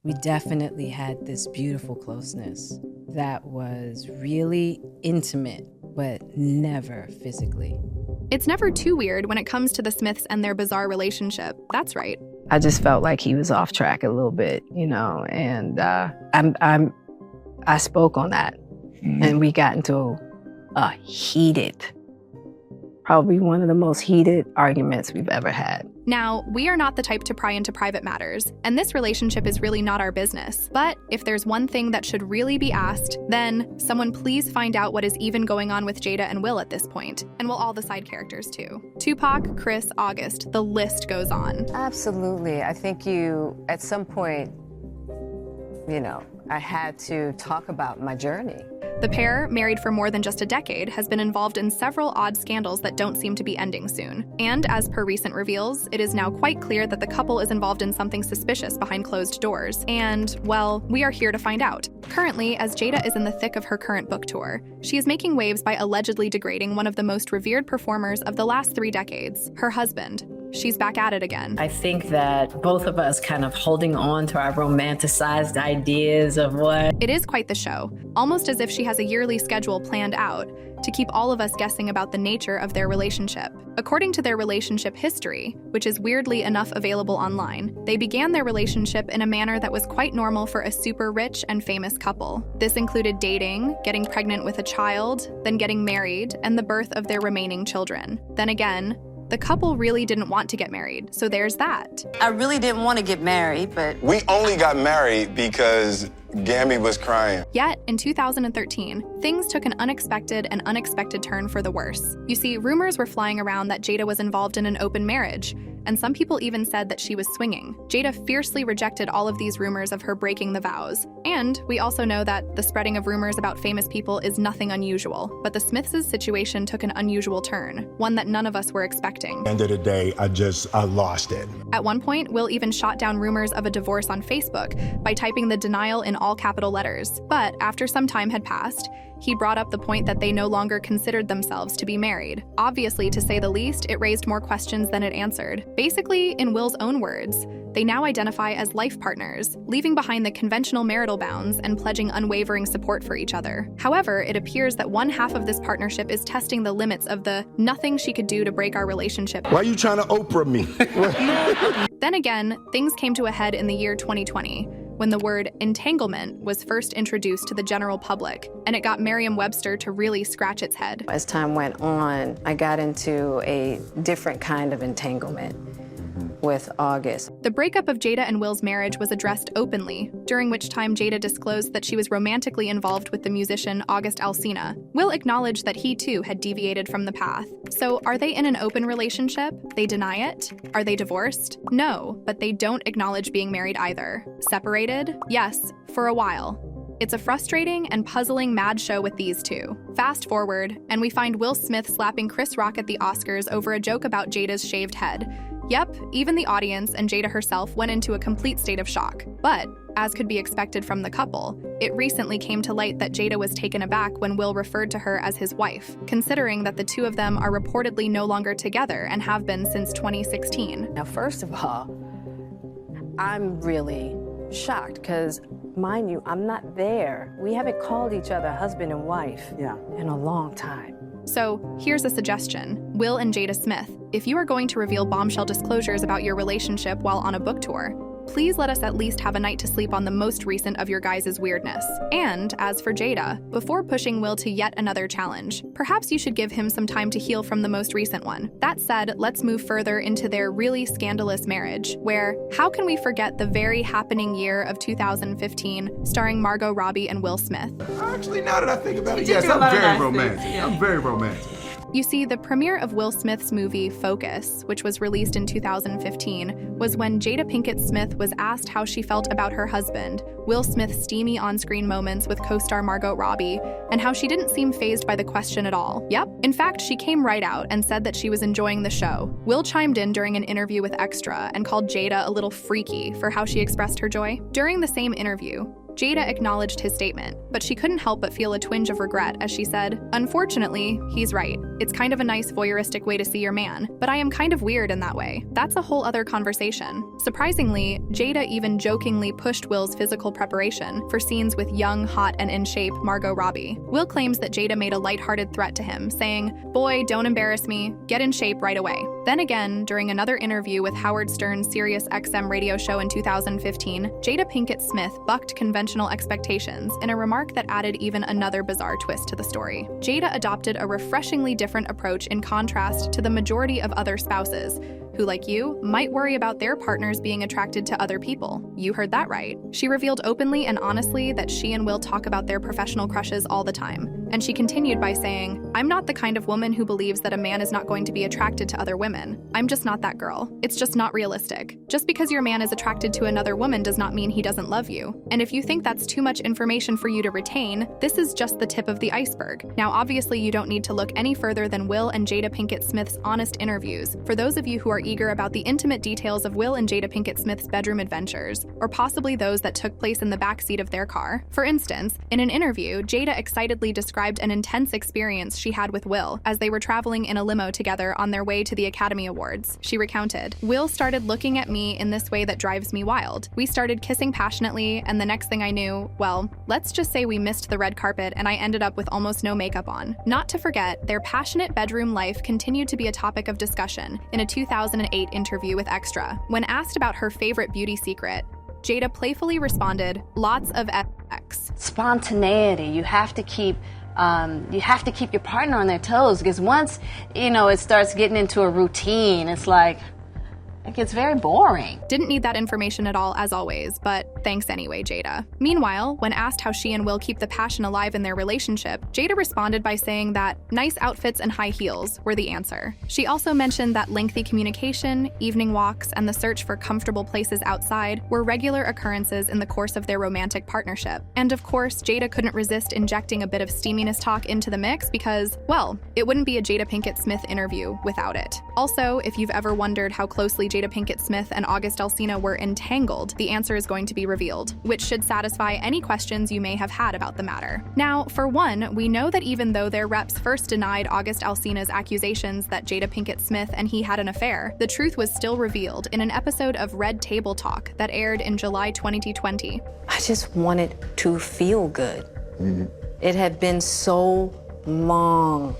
We definitely had this beautiful closeness that was really intimate, but never physically. It's never too weird when it comes to the Smiths and their bizarre relationship. That's right. I just felt like he was off track a little bit, and I spoke on that, and we got into a heated, probably one of the most heated arguments we've ever had. Now, we are not the type to pry into private matters, and this relationship is really not our business. But if there's one thing that should really be asked, then someone please find out what is even going on with Jada and Will at this point, and well, all the side characters too. Tupac, Chris, August, the list goes on. Absolutely. I think at some point, I had to talk about my journey. The pair, married for more than just a decade, has been involved in several odd scandals that don't seem to be ending soon. And as per recent reveals, it is now quite clear that the couple is involved in something suspicious behind closed doors. And, well, we are here to find out. Currently, as Jada is in the thick of her current book tour, she is making waves by allegedly degrading one of the most revered performers of the last 3 decades, her husband. She's back at it again. I think that both of us kind of holding on to our romanticized ideas of what. It is quite the show, almost as if she has a yearly schedule planned out to keep all of us guessing about the nature of their relationship. According to their relationship history, which is weirdly enough available online, they began their relationship in a manner that was quite normal for a super rich and famous couple. This included dating, getting pregnant with a child, then getting married, and the birth of their remaining children. Then again, the couple really didn't want to get married, so there's that. I really didn't want to get married, but... We only got married because Gamby was crying. Yet, in 2013, things took an unexpected turn for the worse. You see, rumors were flying around that Jada was involved in an open marriage, and some people even said that she was swinging. Jada fiercely rejected all of these rumors of her breaking the vows. And we also know that the spreading of rumors about famous people is nothing unusual, but the Smiths' situation took an unusual turn, one that none of us were expecting. End of the day, I lost it. At one point, Will even shot down rumors of a divorce on Facebook by typing the denial in all capital letters. But after some time had passed, he brought up the point that they no longer considered themselves to be married. Obviously, to say the least, it raised more questions than it answered. Basically, in Will's own words, they now identify as life partners, leaving behind the conventional marital bounds and pledging unwavering support for each other. However, it appears that one half of this partnership is testing the limits of the nothing she could do to break our relationship. Why are you trying to Oprah me? Then again, things came to a head in the year 2020, when the word entanglement was first introduced to the general public, and it got Merriam-Webster to really scratch its head. As time went on, I got into a different kind of entanglement with August. The breakup of Jada and Will's marriage was addressed openly, during which time Jada disclosed that she was romantically involved with the musician August Alsina. Will acknowledged that he too had deviated from the path. So are they in an open relationship? They deny it? Are they divorced? No, but they don't acknowledge being married either. Separated? Yes, for a while. It's a frustrating and puzzling mad show with these two. Fast forward, and we find Will Smith slapping Chris Rock at the Oscars over a joke about Jada's shaved head. Yep, even the audience and Jada herself went into a complete state of shock. But, as could be expected from the couple, it recently came to light that Jada was taken aback when Will referred to her as his wife, considering that the two of them are reportedly no longer together and have been since 2016. Now, first of all, I'm really shocked because, mind you, I'm not there. We haven't called each other husband and wife in a long time. So, here's a suggestion. Will and Jada Smith, if you are going to reveal bombshell disclosures about your relationship while on a book tour, please let us at least have a night to sleep on the most recent of your guys' weirdness. And as for Jada, before pushing Will to yet another challenge, perhaps you should give him some time to heal from the most recent one. That said, let's move further into their really scandalous marriage, where, how can we forget the very happening year of 2015, starring Margot Robbie and Will Smith? Actually, now that I think about it, yes, I'm very romantic. I'm very romantic. You see, the premiere of Will Smith's movie Focus, which was released in 2015, was when Jada Pinkett Smith was asked how she felt about her husband, Will Smith's steamy on-screen moments with co-star Margot Robbie, and how she didn't seem fazed by the question at all. Yep, in fact, she came right out and said that she was enjoying the show. Will chimed in during an interview with Extra and called Jada a little freaky for how she expressed her joy. During the same interview, Jada acknowledged his statement, but she couldn't help but feel a twinge of regret as she said, "Unfortunately, he's right. It's kind of a nice voyeuristic way to see your man, but I am kind of weird in that way. That's a whole other conversation." Surprisingly, Jada even jokingly pushed Will's physical preparation for scenes with young, hot, and in shape Margot Robbie. Will claims that Jada made a lighthearted threat to him, saying, "Boy, don't embarrass me. Get in shape right away." Then again, during another interview with Howard Stern's Sirius XM radio show in 2015, Jada Pinkett Smith bucked conventional expectations in a remark that added even another bizarre twist to the story. Jada adopted a refreshingly different approach in contrast to the majority of other spouses, who, like you, might worry about their partners being attracted to other people. You heard that right. She revealed openly and honestly that she and Will talk about their professional crushes all the time. And she continued by saying, "I'm not the kind of woman who believes that a man is not going to be attracted to other women. I'm just not that girl. It's just not realistic. Just because your man is attracted to another woman does not mean he doesn't love you. And if you think that's too much information for you to retain, this is just the tip of the iceberg." Now, obviously, you don't need to look any further than Will and Jada Pinkett Smith's honest interviews. For those of you who are eager about the intimate details of Will and Jada Pinkett Smith's bedroom adventures, or possibly those that took place in the backseat of their car. For instance, in an interview, Jada excitedly described an intense experience she had with Will as they were traveling in a limo together on their way to the Academy Awards. She recounted, "Will started looking at me in this way that drives me wild. We started kissing passionately, and the next thing I knew, well, let's just say we missed the red carpet and I ended up with almost no makeup on." Not to forget, their passionate bedroom life continued to be a topic of discussion in a 2008 interview with Extra. When asked about her favorite beauty secret, Jada playfully responded, "Lots of X." Spontaneity. You have to keep your partner on their toes, because once, it starts getting into a routine, it's like, it gets very boring. Didn't need that information at all, as always, but thanks anyway, Jada. Meanwhile, when asked how she and Will keep the passion alive in their relationship, Jada responded by saying that nice outfits and high heels were the answer. She also mentioned that lengthy communication, evening walks, and the search for comfortable places outside were regular occurrences in the course of their romantic partnership. And of course, Jada couldn't resist injecting a bit of steaminess talk into the mix because, well, it wouldn't be a Jada Pinkett Smith interview without it. Also, if you've ever wondered how closely Jada Pinkett Smith and August Alsina were entangled, the answer is going to be revealed, which should satisfy any questions you may have had about the matter. Now, for one, we know that even though their reps first denied August Alsina's accusations that Jada Pinkett Smith and he had an affair, the truth was still revealed in an episode of Red Table Talk that aired in July 2020. I just wanted to feel good. It had been so long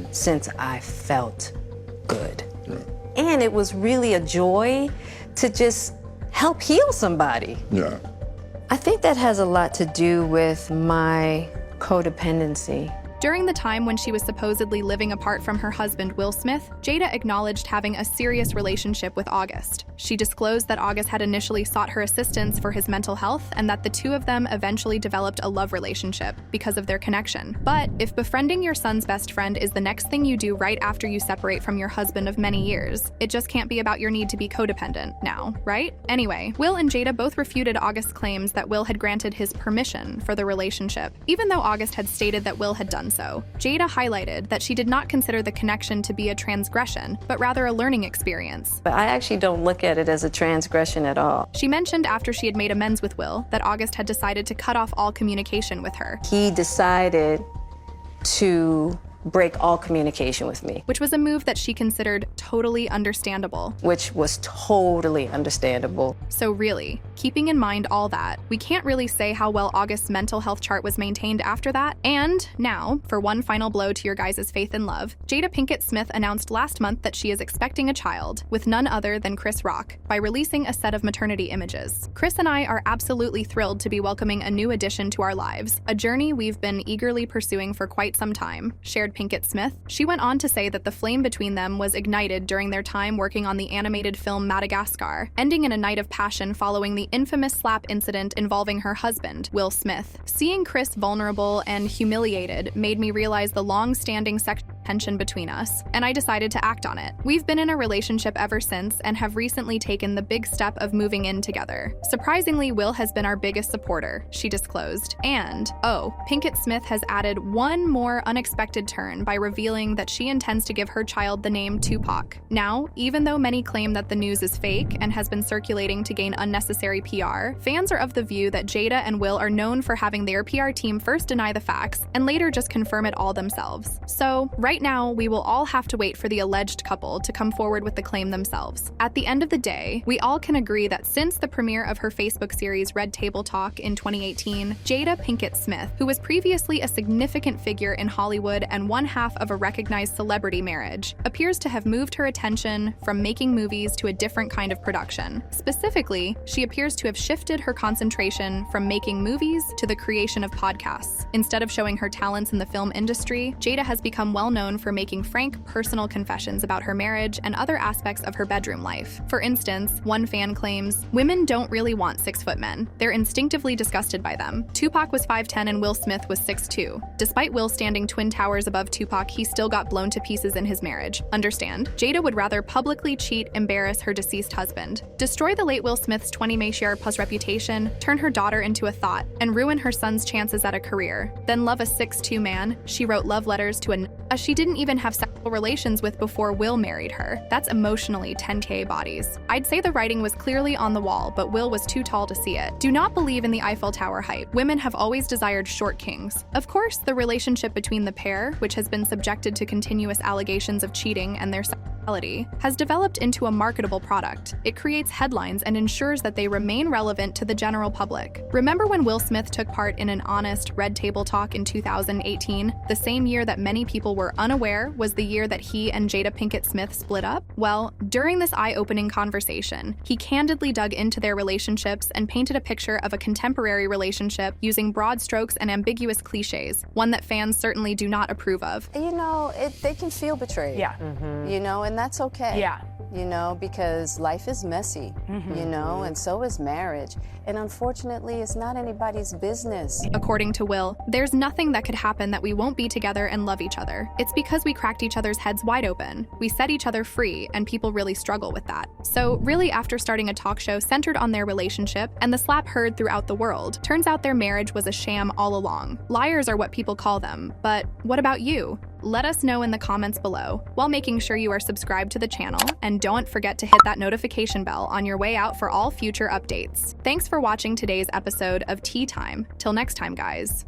since I felt good. And it was really a joy to just help heal somebody. Yeah. I think that has a lot to do with my codependency. During the time when she was supposedly living apart from her husband, Will Smith, Jada acknowledged having a serious relationship with August. She disclosed that August had initially sought her assistance for his mental health and that the two of them eventually developed a love relationship because of their connection. But if befriending your son's best friend is the next thing you do right after you separate from your husband of many years, it just can't be about your need to be codependent now, right? Anyway, Will and Jada both refuted August's claims that Will had granted his permission for the relationship, even though August had stated that Will had done so. Jada highlighted that she did not consider the connection to be a transgression, but rather a learning experience. But I actually don't look at it as a transgression at all. She mentioned after she had made amends with Will that August had decided to cut off all communication with her. He decided to break all communication with me. Which was a move that she considered totally understandable. Which was totally understandable. So really, keeping in mind all that, we can't really say how well August's mental health chart was maintained after that. And now, for one final blow to your guys' faith and love, Jada Pinkett Smith announced last month that she is expecting a child with none other than Chris Rock by releasing a set of maternity images. Chris and I are absolutely thrilled to be welcoming a new addition to our lives, a journey we've been eagerly pursuing for quite some time, shared Pinkett Smith. She went on to say that the flame between them was ignited during their time working on the animated film Madagascar, ending in a night of passion following the infamous slap incident involving her husband, Will Smith. Seeing Chris vulnerable and humiliated made me realize the long-standing sexual tension between us, and I decided to act on it. We've been in a relationship ever since and have recently taken the big step of moving in together. Surprisingly, Will has been our biggest supporter, she disclosed. And, oh, Pinkett Smith has added one more unexpected turn by revealing that she intends to give her child the name Tupac. Now, even though many claim that the news is fake and has been circulating to gain unnecessary PR, fans are of the view that Jada and Will are known for having their PR team first deny the facts and later just confirm it all themselves. So, right now, we will all have to wait for the alleged couple to come forward with the claim themselves. At the end of the day, we all can agree that since the premiere of her Facebook series Red Table Talk in 2018, Jada Pinkett Smith, who was previously a significant figure in Hollywood and one half of a recognized celebrity marriage, appears to have moved her attention from making movies to a different kind of production. Specifically, she appears to have shifted her concentration from making movies to the creation of podcasts. Instead of showing her talents in the film industry, Jada has become well known for making frank, personal confessions about her marriage and other aspects of her bedroom life. For instance, one fan claims, "Women don't really want 6-foot men. They're instinctively disgusted by them. Tupac was 5'10" and Will Smith was 6'2". Despite Will standing twin towers above Tupac, he still got blown to pieces in his marriage. Understand? Jada would rather publicly cheat, embarrass her deceased husband, destroy the late Will Smith's 20-year plus reputation, turn her daughter into a thought, and ruin her son's chances at a career, then love a 6'2" man she wrote love letters to a she didn't even have sexual relations with before Will married her. That's emotionally 10K bodies. I'd say the writing was clearly on the wall, but Will was too tall to see it. Do not believe in the Eiffel Tower hype. Women have always desired short kings. Of course, the relationship between the pair, which has been subjected to continuous allegations of cheating and their sexuality, has developed into a marketable product. It creates headlines and ensures that they remain relevant to the general public. Remember when Will Smith took part in an honest Red Table Talk in 2018, the same year that many people were unaware was the year that he and Jada Pinkett Smith split up? Well, during this eye-opening conversation, he candidly dug into their relationships and painted a picture of a contemporary relationship using broad strokes and ambiguous cliches, one that fans certainly do not approve of. You know, they can feel betrayed. Yeah. You know, and that's okay. Yeah. You know, because life is messy, you know, and so is marriage. And unfortunately, it's not anybody's business. According to Will, there's nothing that could happen that we won't be together and love each other. It's because we cracked each other's heads wide open. We set each other free, and people really struggle with that. So really, after starting a talk show centered on their relationship and the slap heard throughout the world, turns out their marriage was a sham all along. Liars are what people call them, but what about you? Let us know in the comments below, while making sure you are subscribed to the channel, and don't forget to hit that notification bell on your way out for all future updates. Thanks for watching today's episode of Tea Time. Till next time, guys.